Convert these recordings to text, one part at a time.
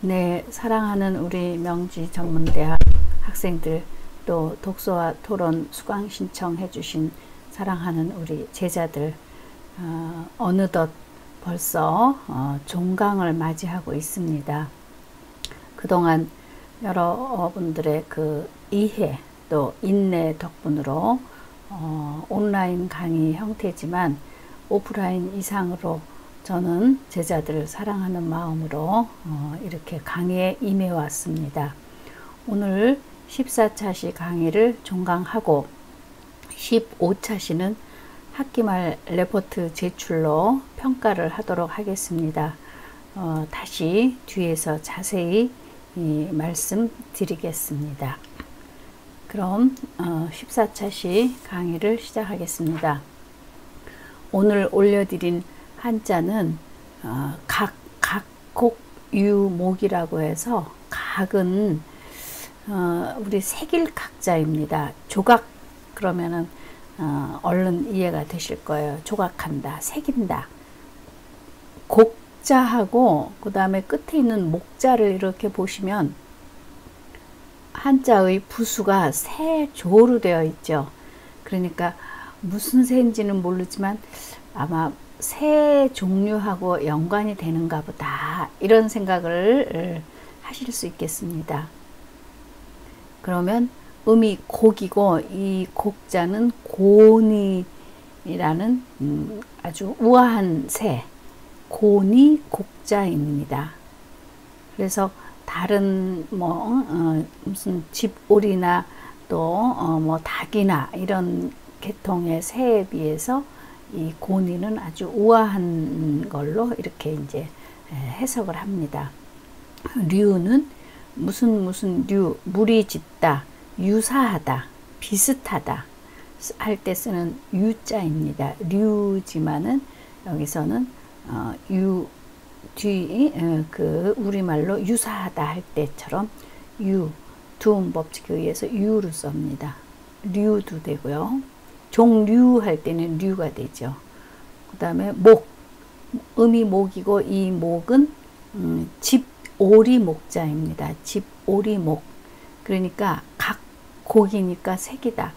네, 사랑하는 우리 명지 전문대학 학생들, 또 독서와 토론 수강 신청해 주신 사랑하는 우리 제자들, 어느덧 벌써 종강을 맞이하고 있습니다. 그동안 여러분들의 그 이해 또 인내 덕분으로 온라인 강의 형태지만 오프라인 이상으로 저는 제자들을 사랑하는 마음으로 이렇게 강의에 임해 왔습니다. 오늘 14차시 강의를 종강하고 15차시는 학기말 레포트 제출로 평가를 하도록 하겠습니다. 다시 뒤에서 자세히 말씀드리겠습니다. 그럼 14차시 강의를 시작하겠습니다. 오늘 올려드린 한자는 각곡유목이라고 해서 각은 우리 색일각자입니다. 조각 그러면은 얼른 이해가 되실 거예요. 조각한다, 새긴다. 곡자하고 그 다음에 끝에 있는 목자를 이렇게 보시면 한자의 부수가 새조로 되어 있죠. 그러니까 무슨 새인지는 모르지만 아마 새 종류하고 연관이 되는가 보다, 이런 생각을 하실 수 있겠습니다. 그러면 음이 곡이고 이 곡자는 고니라는 아주 우아한 새, 고니 곡자입니다. 그래서 다른 무슨 집오리나 또 닭이나 이런 계통의 새에 비해서 이 고니는 아주 우아한 걸로 이렇게 이제 해석을 합니다. 류는 무슨 류, 물이 짙다, 유사하다, 비슷하다 할 때 쓰는 유자입니다. 류지만은 여기서는 그 우리말로 유사하다 할 때처럼 두음 법칙에 의해서 유를 씁니다. 류도 되고요. 종류 할 때는 류가 되죠. 그 다음에 목, 음이 목이고 이 목은 집오리 목자입니다. 집오리 목. 그러니까 각 곡이니까 색이다.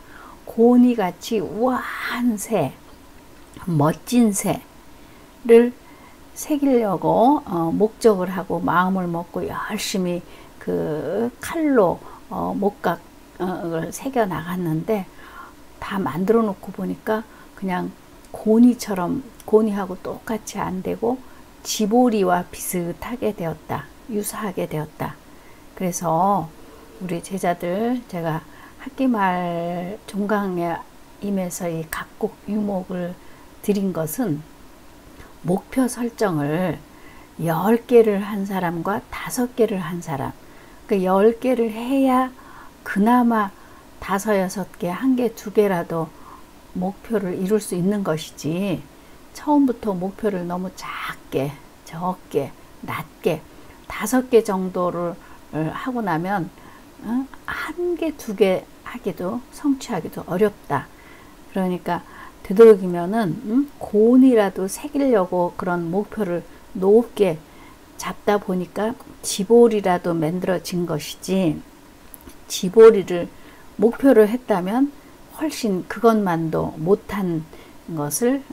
고니같이 우아한 새, 멋진 새를 새기려고 목적을 하고 마음을 먹고 열심히 그 칼로 목각을 새겨 나갔는데 다 만들어 놓고 보니까 그냥 고니처럼, 고니하고 똑같이 안 되고 지보리와 비슷하게 되었다, 유사하게 되었다. 그래서 우리 제자들, 제가 학기말 종강에 임해서 이 각곡 유목을 드린 것은 목표 설정을 10개를 한 사람과 5개를 한 사람, 그 10개를 해야 그나마 5, 6개, 1개, 2개라도 목표를 이룰 수 있는 것이지, 처음부터 목표를 너무 작게, 적게, 낮게 5개 정도를 하고 나면 1개, 2개 하기도, 성취하기도 어렵다. 그러니까 되도록이면은 고온이라도 새기려고 그런 목표를 높게 잡다 보니까 지볼이라도 만들어진 것이지, 지볼이를 목표를 했다면 훨씬 그것만도 못한 것을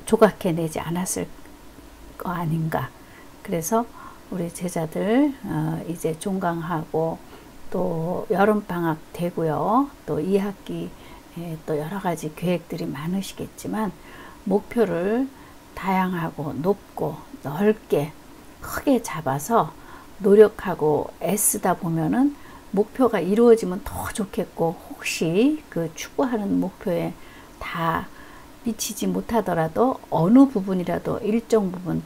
조각해내지 않았을 거 아닌가. 그래서 우리 제자들 이제 종강하고 또 여름방학 되고요. 또 2학기 또 여러 가지 계획들이 많으시겠지만 목표를 다양하고 높고 넓게 크게 잡아서 노력하고 애쓰다 보면은 목표가 이루어지면 더 좋겠고, 혹시 그 추구하는 목표에 다 미치지 못하더라도 어느 부분이라도 일정 부분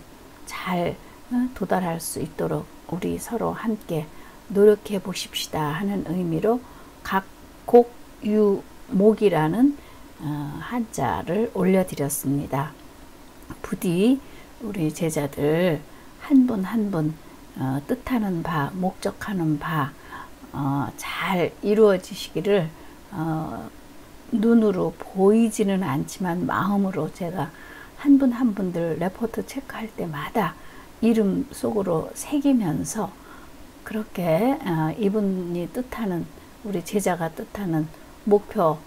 잘 도달할 수 있도록 우리 서로 함께 노력해 보십시다 하는 의미로 각곡유목이라는 한자를 올려드렸습니다. 부디 우리 제자들 한 분 한 분 뜻하는 바, 목적하는 바 잘 이루어지시기를 눈으로 보이지는 않지만 마음으로 제가 한 분 한 분들 레포트 체크할 때마다 이름 속으로 새기면서 그렇게 이분이 뜻하는, 우리 제자가 뜻하는 목표,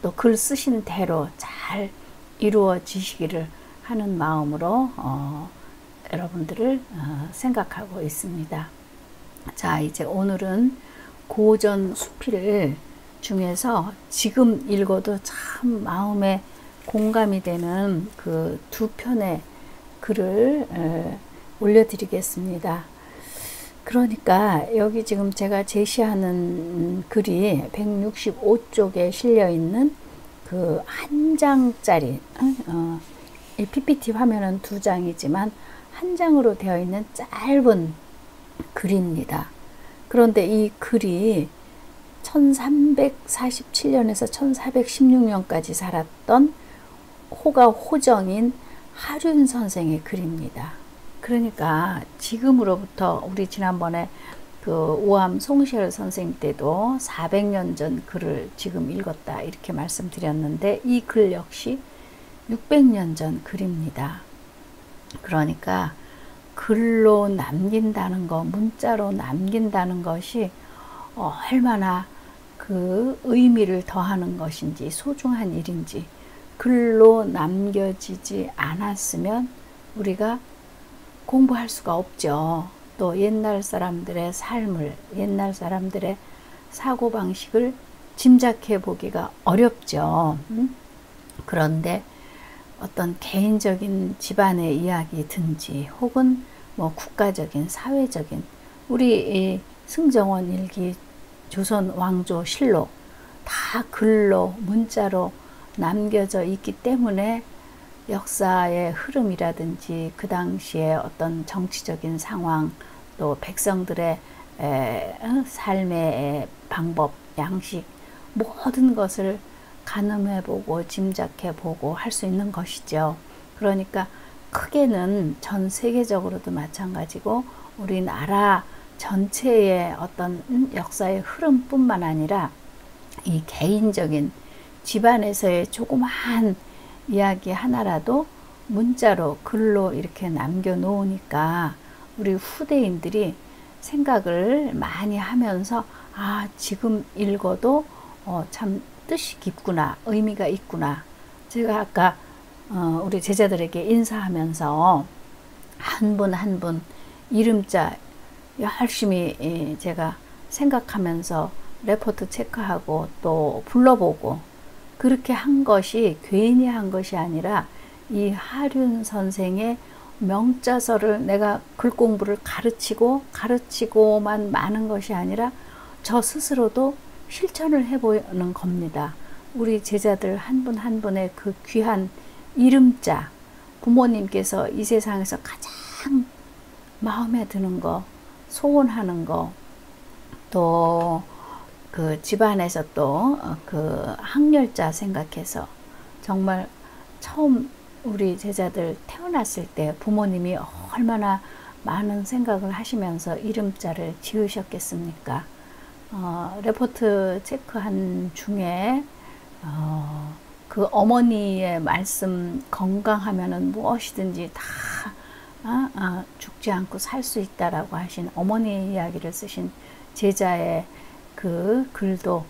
또 글 쓰신 대로 잘 이루어지시기를 하는 마음으로 여러분들을 생각하고 있습니다. 자, 이제 오늘은 고전 수필 중에서 지금 읽어도 참 마음에 공감이 되는 그 두 편의 글을 올려드리겠습니다. 그러니까 여기 지금 제가 제시하는 글이 165쪽에 실려 있는 그 한 장짜리, 이 PPT 화면은 두 장이지만 한 장으로 되어 있는 짧은 글입니다. 그런데 이 글이 1347년에서 1416년까지 살았던 호가 호정인 하륜 선생의 글입니다. 그러니까 지금으로부터 우리 지난번에 그 오암 송시열 선생님 때도 400년 전 글을 지금 읽었다 이렇게 말씀드렸는데 이 글 역시 600년 전 글입니다. 그러니까 글로 남긴다는 것, 문자로 남긴다는 것이 얼마나 그 의미를 더하는 것인지, 소중한 일인지, 글로 남겨지지 않았으면 우리가 공부할 수가 없죠. 또 옛날 사람들의 삶을, 옛날 사람들의 사고방식을 짐작해 보기가 어렵죠. 그런데 어떤 개인적인 집안의 이야기든지 혹은 뭐 국가적인, 사회적인, 우리 승정원 일기, 조선 왕조 실록 다 글로, 문자로 남겨져 있기 때문에 역사의 흐름이라든지 그 당시에 어떤 정치적인 상황, 또 백성들의 삶의 방법, 양식, 모든 것을 가늠해보고 짐작해보고 할 수 있는 것이죠. 그러니까 크게는 전 세계적으로도 마찬가지고 우리나라 전체의 어떤 역사의 흐름뿐만 아니라 이 개인적인 집안에서의 조그마한 이야기 하나라도 문자로, 글로 이렇게 남겨놓으니까 우리 후대인들이 생각을 많이 하면서 아, 지금 읽어도 참 뜻이 깊구나, 의미가 있구나. 제가 아까 우리 제자들에게 인사하면서 한 분 한 분 이름자 열심히 제가 생각하면서 레포트 체크하고 또 불러보고 그렇게 한 것이 괜히 한 것이 아니라 이 하륜 선생의 명자서를 내가 글 공부를 가르치고만 마는 것이 아니라 저 스스로도 실천을 해보는 겁니다. 우리 제자들 한 분 한 분의 그 귀한 이름자, 부모님께서 이 세상에서 가장 마음에 드는 거, 소원하는 거, 또 그 집안에서 또 그 학렬자 생각해서 정말 처음 우리 제자들 태어났을 때 부모님이 얼마나 많은 생각을 하시면서 이름자를 지으셨겠습니까? 레포트 체크한 중에 그 어머니의 말씀, 건강하면은 무엇이든지 다 죽지 않고 살 수 있다라고 하신 어머니의 이야기를 쓰신 제자의 그 글도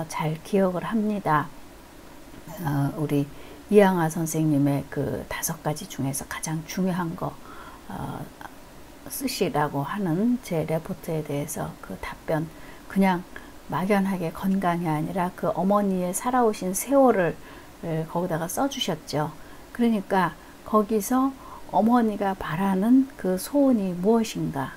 잘 기억을 합니다. 우리 이양화 선생님의 그 5가지 중에서 가장 중요한 거 쓰시라고 하는 제 레포트에 대해서 그 답변 그냥 막연하게 건강이 아니라 그 어머니의 살아오신 세월을 거기다가 써주셨죠. 그러니까 거기서 어머니가 바라는 그 소원이 무엇인가,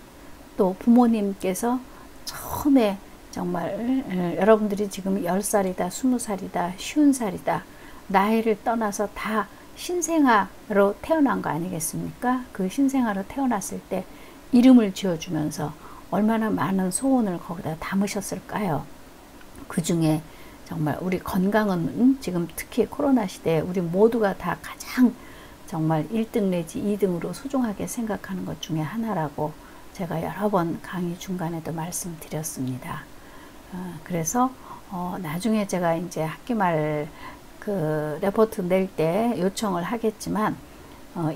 또 부모님께서 처음에 정말 여러분들이 지금 10살이다, 20살이다, 50살이다 나이를 떠나서 다 신생아로 태어난 거 아니겠습니까? 그 신생아로 태어났을 때 이름을 지어주면서 얼마나 많은 소원을 거기다 담으셨을까요? 그 중에 정말 우리 건강은 지금 특히 코로나 시대에 우리 모두가 다 가장 정말 1등 내지 2등으로 소중하게 생각하는 것 중에 하나라고 제가 여러 번 강의 중간에도 말씀드렸습니다. 그래서 나중에 제가 이제 학기말 그 레포트 낼 때 요청을 하겠지만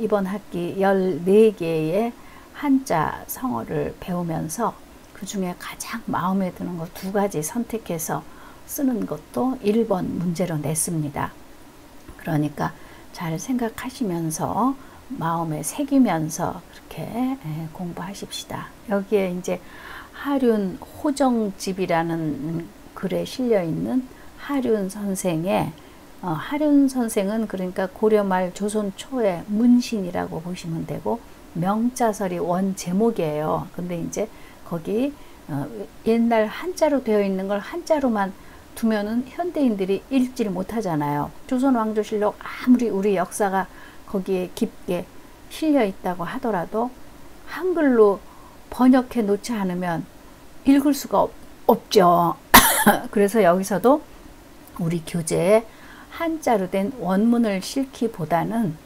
이번 학기 14개의 한자 성어를 배우면서 그 중에 가장 마음에 드는 거 2가지 선택해서 쓰는 것도 1번 문제로 냈습니다. 그러니까 잘 생각하시면서 마음에 새기면서 그렇게 공부하십시다. 여기에 이제 하륜 호정집이라는 글에 실려 있는 하륜 선생의 하륜 선생은 그러니까 고려 말 조선 초의 문신이라고 보시면 되고 명자설이 원 제목이에요. 근데 이제 거기 옛날 한자로 되어 있는 걸 한자로만 두면은 현대인들이 읽지를 못하잖아요. 조선 왕조실록 아무리 우리 역사가 거기에 깊게 실려 있다고 하더라도 한글로 번역해 놓지 않으면 읽을 수가 없죠. 그래서 여기서도 우리 교재에 한자로 된 원문을 실기보다는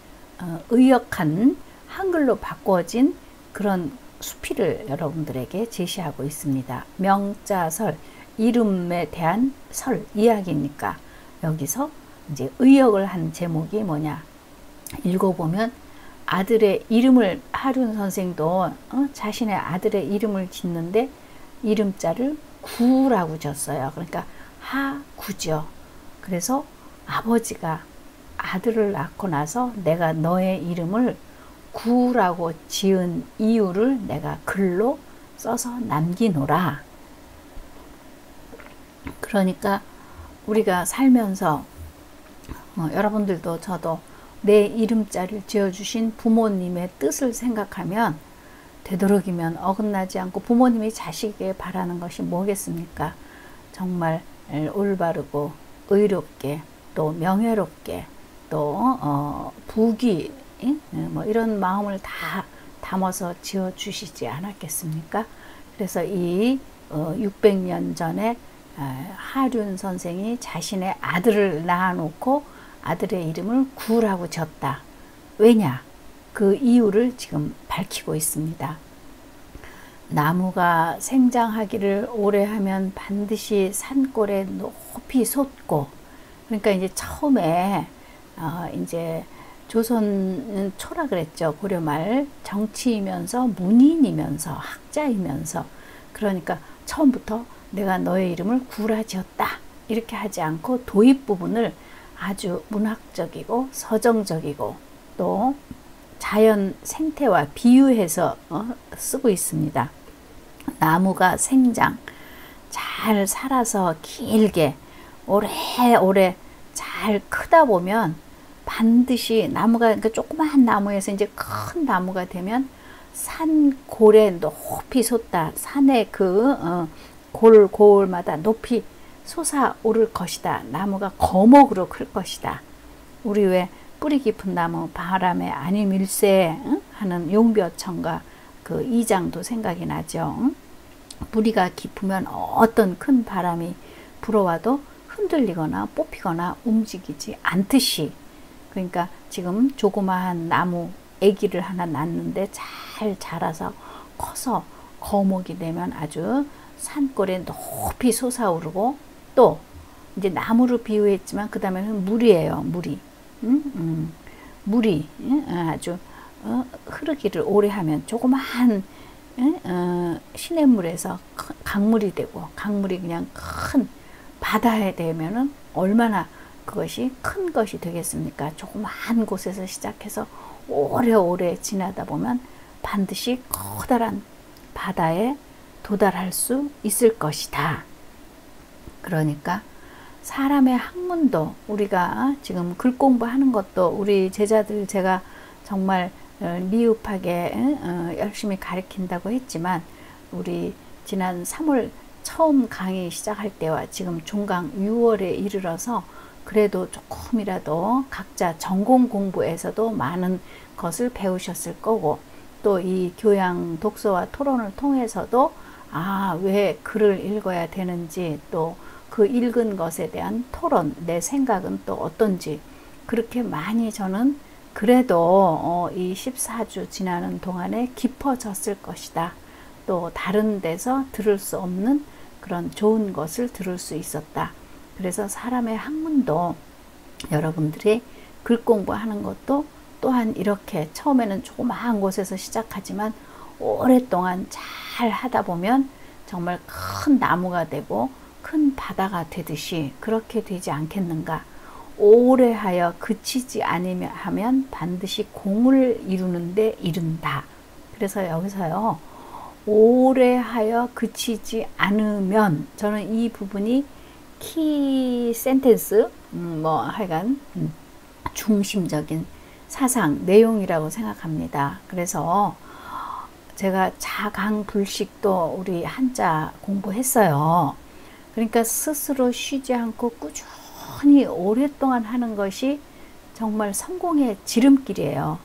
의역한 한글로 바꿔진 그런 수필을 여러분들에게 제시하고 있습니다. 명자설, 이름에 대한 설, 이야기니까 여기서 이제 의역을 한 제목이 뭐냐. 읽어보면 아들의 이름을 하륜 선생도 자신의 아들의 이름을 짓는데 이름자를 구라고 졌어요. 그러니까 하구죠. 그래서 아버지가 아들을 낳고 나서 내가 너의 이름을 구라고 지은 이유를 내가 글로 써서 남기노라. 그러니까 우리가 살면서 여러분들도 저도 내 이름자를 지어주신 부모님의 뜻을 생각하면 되도록이면 어긋나지 않고 부모님이 자식에게 바라는 것이 뭐겠습니까? 정말 올바르고 의롭게 또 명예롭게 또 부귀 뭐 이런 마음을 다 담아서 지어 주시지 않았겠습니까? 그래서 이 600년 전에 하륜 선생이 자신의 아들을 낳아놓고 아들의 이름을 구라고 지었다. 왜냐? 그 이유를 지금 밝히고 있습니다. 나무가 생장하기를 오래 하면 반드시 산골에 높이 솟고, 그러니까 이제 처음에 이제 조선 초라 그랬죠. 고려말 정치이면서 문인이면서 학자이면서, 그러니까 처음부터 내가 너의 이름을 구라 지었다 이렇게 하지 않고 도입 부분을 아주 문학적이고 서정적이고 또 자연 생태와 비유해서 쓰고 있습니다. 나무가 생장 잘 살아서 길게 오래오래 잘 크다 보면 반드시 나무가, 그러니까 조그마한 나무에서 이제 큰 나무가 되면 산골에 높이 솟다. 산의 그 골마다 높이 솟아오를 것이다. 나무가 거목으로 클 것이다. 우리 왜 뿌리 깊은 나무 바람에 안일밀세 하는 용벼천가 그 이장도 생각이 나죠. 뿌리가 깊으면 어떤 큰 바람이 불어와도 흔들리거나 뽑히거나 움직이지 않듯이, 그러니까 지금 조그마한 나무 아기를 하나 낳는데 잘 자라서 커서 거목이 되면 아주 산골에 높이 솟아오르고, 또 이제 나무로 비유했지만 그 다음에는 물이에요. 물이 아주 흐르기를 오래 하면 조그마한 시냇물에서 강물이 되고, 강물이 그냥 큰 바다에 되면은 얼마나 그것이 큰 것이 되겠습니까? 조그마한 곳에서 시작해서 오래오래 지나다 보면 반드시 커다란 바다에 도달할 수 있을 것이다. 그러니까 사람의 학문도, 우리가 지금 글 공부하는 것도 우리 제자들 제가 정말 미흡하게 열심히 가르친다고 했지만, 우리 지난 3월 처음 강의 시작할 때와 지금 종강 6월에 이르러서 그래도 조금이라도 각자 전공 공부에서도 많은 것을 배우셨을 거고, 또 이 교양 독서와 토론을 통해서도 왜 글을 읽어야 되는지, 또 그 읽은 것에 대한 토론, 내 생각은 또 어떤지, 그렇게 많이 저는 그래도 이 14주 지나는 동안에 깊어졌을 것이다. 또 다른 데서 들을 수 없는 그런 좋은 것을 들을 수 있었다. 그래서 사람의 학문도, 여러분들이 글 공부하는 것도 또한 이렇게 처음에는 조그마한 곳에서 시작하지만 오랫동안 잘 하다 보면 정말 큰 나무가 되고 큰 바다가 되듯이 그렇게 되지 않겠는가. 오래 하여 그치지 않으면 하면 반드시 공을 이루는데 이른다. 그래서 여기서요, 오래 하여 그치지 않으면, 저는 이 부분이 키 센텐스, 뭐 하여간 중심적인 사상 내용이라고 생각합니다. 그래서 제가 자강불식도 우리 한자 공부했어요. 그러니까 스스로 쉬지 않고 꾸준히 오랫동안 하는 것이 정말 성공의 지름길이에요.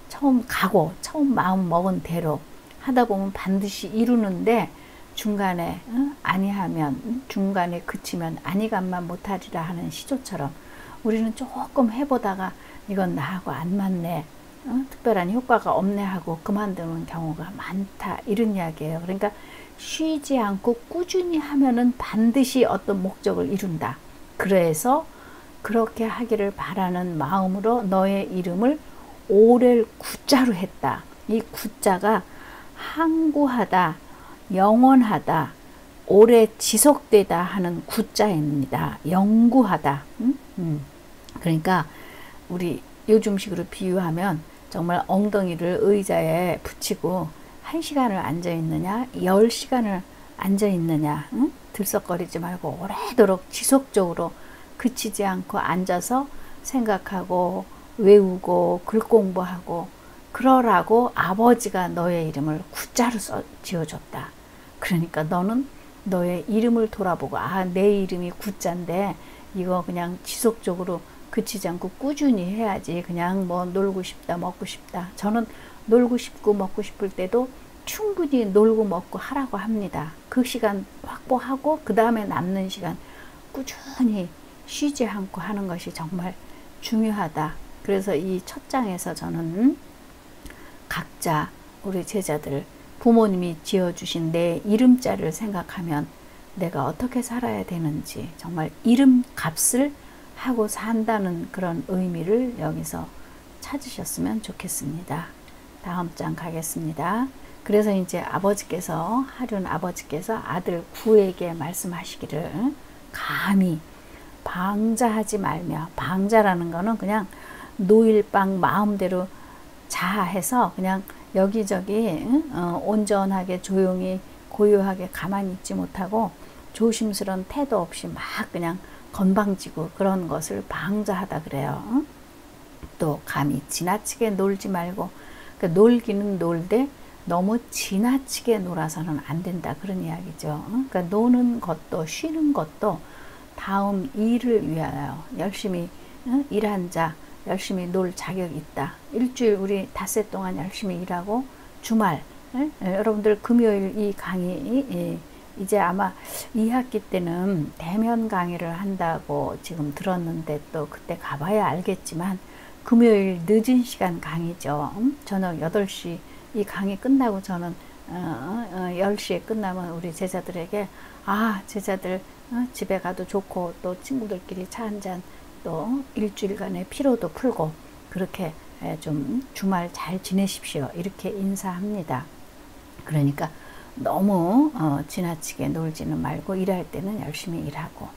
처음 가고 처음 마음 먹은 대로 하다 보면 반드시 이루는데, 중간에 아니하면, 중간에 그치면 아니감만 못하리라 하는 시조처럼 우리는 조금 해보다가 이건 나하고 안 맞네, 특별한 효과가 없네 하고 그만두는 경우가 많다, 이런 이야기예요. 그러니까 쉬지 않고 꾸준히 하면은 반드시 어떤 목적을 이룬다. 그래서 그렇게 하기를 바라는 마음으로 너의 이름을 오렐 구자로 했다. 이 구자가 항구하다, 영원하다, 오래 지속되다 하는 구자입니다. 영구하다. 그러니까 우리 요즘식으로 비유하면 정말 엉덩이를 의자에 붙이고 1시간을 앉아 있느냐 10시간을 앉아 있느냐, 들썩거리지 말고 오래도록 지속적으로 그치지 않고 앉아서 생각하고 외우고 글 공부하고 그러라고 아버지가 너의 이름을 구자로 지어줬다. 그러니까 너는 너의 이름을 돌아보고, 아, 내 이름이 구자인데 이거 그냥 지속적으로 그치지 않고 꾸준히 해야지. 그냥 뭐 놀고 싶다 먹고 싶다, 저는 놀고 싶고 먹고 싶을 때도 충분히 놀고 먹고 하라고 합니다. 그 시간 확보하고 그 다음에 남는 시간 꾸준히 쉬지 않고 하는 것이 정말 중요하다. 그래서 이 첫 장에서 저는 각자 우리 제자들, 부모님이 지어주신 내 이름자를 생각하면 내가 어떻게 살아야 되는지 정말 이름 값을 하고 산다는 그런 의미를 여기서 찾으셨으면 좋겠습니다. 다음 장 가겠습니다. 그래서 이제 아버지께서, 하륜 아버지께서 아들 구에게 말씀하시기를, 감히 방자하지 말며, 방자라는 거는 그냥 노일방 마음대로 자해서 그냥 여기저기 온전하게 조용히 고요하게 가만히 있지 못하고 조심스러운 태도 없이 막 그냥 건방지고 그런 것을 방자하다 그래요. 또 감히 지나치게 놀지 말고, 그러니까 놀기는 놀되 너무 지나치게 놀아서는 안 된다, 그런 이야기죠. 그러니까 노는 것도 쉬는 것도 다음 일을 위하여 열심히 일한 자, 열심히 놀 자격이 있다. 일주일 우리 닷새 동안 열심히 일하고 주말, 여러분들 금요일 이 강의, 이제 아마 2학기 때는 대면 강의를 한다고 지금 들었는데 또 그때 가봐야 알겠지만 금요일 늦은 시간 강의죠. 저녁 8시 이 강의 끝나고 저는 10시에 끝나면 우리 제자들에게, 아, 제자들 집에 가도 좋고 또 친구들끼리 차 한잔, 또 일주일간의 피로도 풀고 그렇게 좀 주말 잘 지내십시오, 이렇게 인사합니다. 그러니까 너무 지나치게 놀지는 말고 일할 때는 열심히 일하고,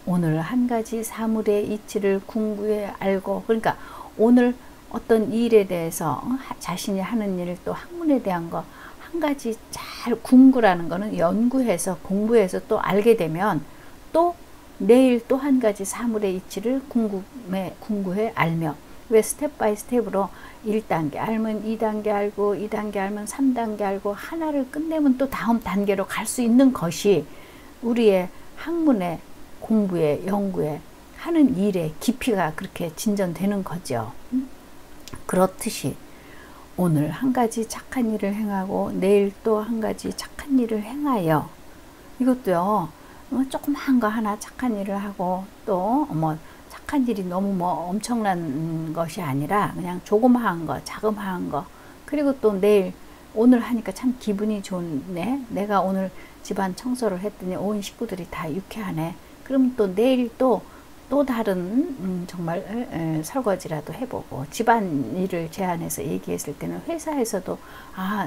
오늘 한 가지 사물의 이치를 궁구에 알고, 그러니까 오늘 어떤 일에 대해서 자신이 하는 일, 또 학문에 대한 거 한 가지 잘, 궁구라는 거는 연구해서 공부해서 또 알게 되면 또 내일 또 한 가지 사물의 이치를 궁구해 알며, 왜 스텝 바이 스텝으로 1단계 알면 2단계 알고 2단계 알면 3단계 알고 하나를 끝내면 또 다음 단계로 갈 수 있는 것이 우리의 학문의 공부에, 연구에 하는 일의 깊이가 그렇게 진전되는 거죠. 그렇듯이 오늘 한 가지 착한 일을 행하고 내일 또 한 가지 착한 일을 행하여, 이것도요, 조그마한 거 하나 착한 일을 하고 또 뭐 착한 일이 너무 뭐 엄청난 것이 아니라 그냥 조그마한 거, 자그마한 거, 그리고 또 내일, 오늘 하니까 참 기분이 좋네, 내가 오늘 집안 청소를 했더니 온 식구들이 다 유쾌하네, 그럼 또 내일 또 또 다른 정말 설거지라도 해보고, 집안일을 제안해서 얘기했을 때는 회사에서도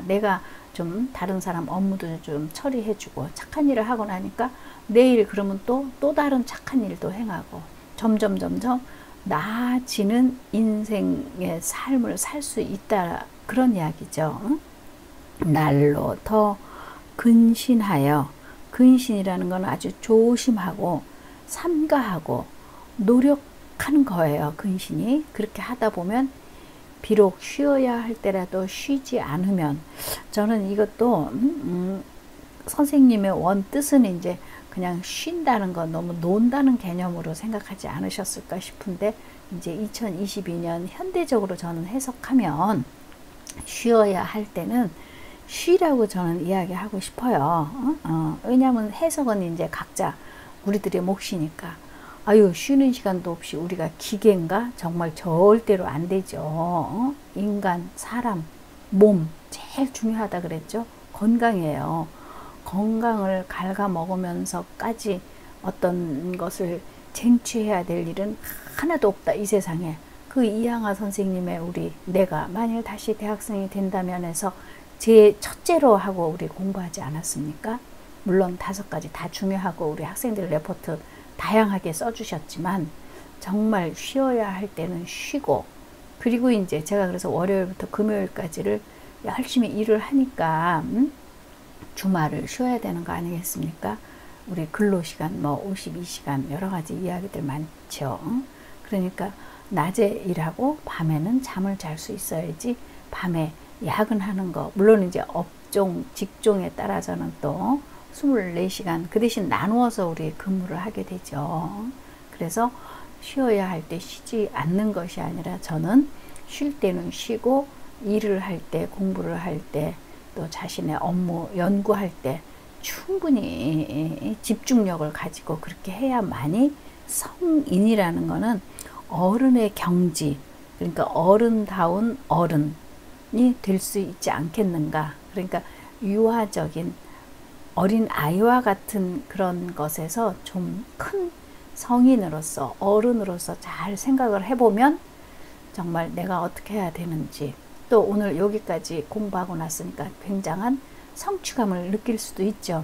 내가 좀 다른 사람 업무도 좀 처리해주고 착한 일을 하고 나니까 내일 그러면 또 다른 착한 일도 행하고 점점 나아지는 인생의 삶을 살 수 있다, 그런 이야기죠. 날로 더 근신하여, 근신이라는 건 아주 조심하고 삼가하고 노력하는 거예요. 근신이. 그렇게 하다 보면 비록 쉬어야 할 때라도 쉬지 않으면, 저는 이것도 선생님의 원뜻은 이제 그냥 쉰다는 건 너무 논다는 개념으로 생각하지 않으셨을까 싶은데, 이제 2022년 현대적으로 저는 해석하면 쉬어야 할 때는 쉬라고 저는 이야기하고 싶어요. 왜냐하면 해석은 이제 각자 우리들의 몫이니까. 쉬는 시간도 없이 우리가 기계인가? 정말 절대로 안 되죠. 인간, 사람, 몸 제일 중요하다 그랬죠. 건강이에요. 건강을 갉아먹으면서까지 어떤 것을 쟁취해야 될 일은 하나도 없다, 이 세상에. 그 이항아 선생님의 내가 만일 다시 대학생이 된다면 해서 제 첫째로 하고 우리 공부하지 않았습니까? 물론 5가지 다 중요하고 우리 학생들 레포트 다양하게 써주셨지만, 정말 쉬어야 할 때는 쉬고, 그리고 이제 제가 그래서 월요일부터 금요일까지를 열심히 일을 하니까 주말을 쉬어야 되는 거 아니겠습니까? 우리 근로시간 52시간 여러 가지 이야기들 많죠. 그러니까 낮에 일하고 밤에는 잠을 잘 수 있어야지, 밤에 야근하는 거, 물론 이제 업종, 직종에 따라서는 또 24시간 그 대신 나누어서 우리 근무를 하게 되죠. 그래서 쉬어야 할 때 쉬지 않는 것이 아니라, 저는 쉴 때는 쉬고, 일을 할 때, 공부를 할 때, 또 자신의 업무 연구할 때 충분히 집중력을 가지고 그렇게 해야만이 성인이라는 거는 어른의 경지, 그러니까 어른다운 어른이 될 수 있지 않겠는가. 그러니까 유아적인 어린 아이와 같은 그런 것에서 좀 큰 성인으로서, 어른으로서 잘 생각을 해보면 정말 내가 어떻게 해야 되는지, 또 오늘 여기까지 공부하고 났으니까 굉장한 성취감을 느낄 수도 있죠.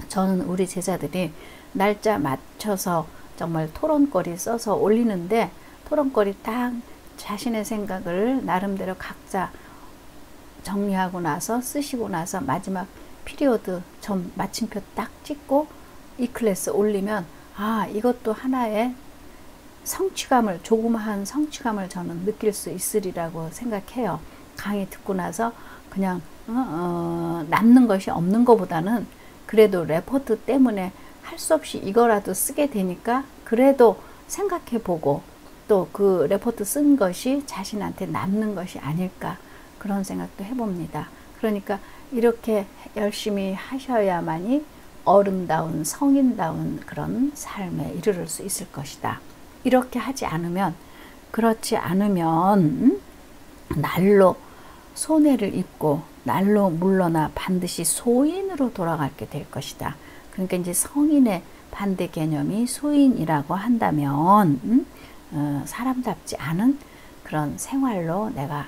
저는 우리 제자들이 날짜 맞춰서 정말 토론거리 써서 올리는데, 토론거리 딱 자신의 생각을 나름대로 각자 정리하고 나서 쓰시고 나서 마지막 피리오드 점 마침표 딱 찍고 이 클래스 올리면, 이것도 하나의 성취감을, 조그마한 성취감을 저는 느낄 수 있으리라고 생각해요. 강의 듣고 나서 그냥 남는 것이 없는 것보다는 그래도 레포트 때문에 할 수 없이 이거라도 쓰게 되니까 그래도 생각해 보고, 또 그 레포트 쓴 것이 자신한테 남는 것이 아닐까, 그런 생각도 해봅니다. 그러니까 이렇게 열심히 하셔야만이 어른다운, 성인다운 그런 삶에 이르를 수 있을 것이다. 이렇게 하지 않으면, 그렇지 않으면 날로 손해를 입고 날로 물러나 반드시 소인으로 돌아가게 될 것이다. 그러니까 이제 성인의 반대 개념이 소인이라고 한다면 사람답지 않은 그런 생활로 내가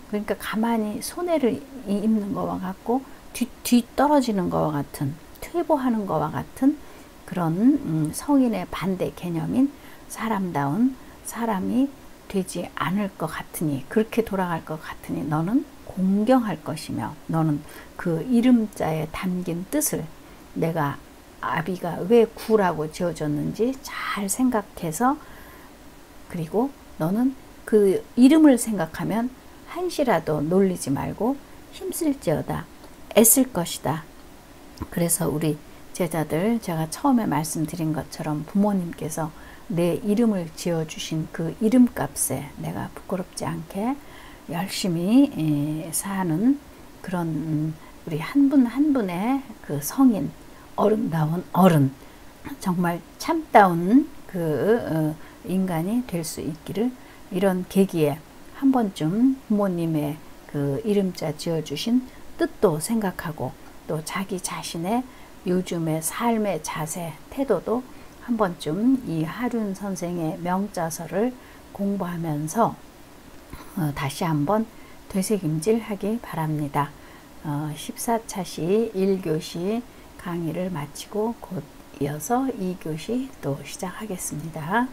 그러니까 가만히 손해를 입는 것과 같고 뒤 떨어지는 것과 같은, 퇴보하는 것과 같은 그런 성인의 반대 개념인 사람다운 사람이 되지 않을 것 같으니, 그렇게 돌아갈 것 같으니 너는 공경할 것이며, 너는 그 이름자에 담긴 뜻을, 내가 아비가 왜 구라고 지어줬는지 잘 생각해서, 그리고 너는 그 이름을 생각하면 한시라도 놀리지 말고 힘쓸지어다, 애쓸 것이다. 그래서 우리 제자들, 제가 처음에 말씀드린 것처럼 부모님께서 내 이름을 지어주신 그 이름값에 내가 부끄럽지 않게 열심히 사는 그런 우리 한 분 한 분의 그 성인, 어른다운 어른, 정말 참다운 그 인간이 될 수 있기를, 이런 계기에 한 번쯤 부모님의 그 이름자 지어주신 뜻도 생각하고, 또 자기 자신의 요즘의 삶의 자세, 태도도 한 번쯤 이 하륜 선생의 명자서를 공부하면서 다시 한번 되새김질 하기 바랍니다. 14차시 1교시 강의를 마치고 곧 이어서 2교시 또 시작하겠습니다.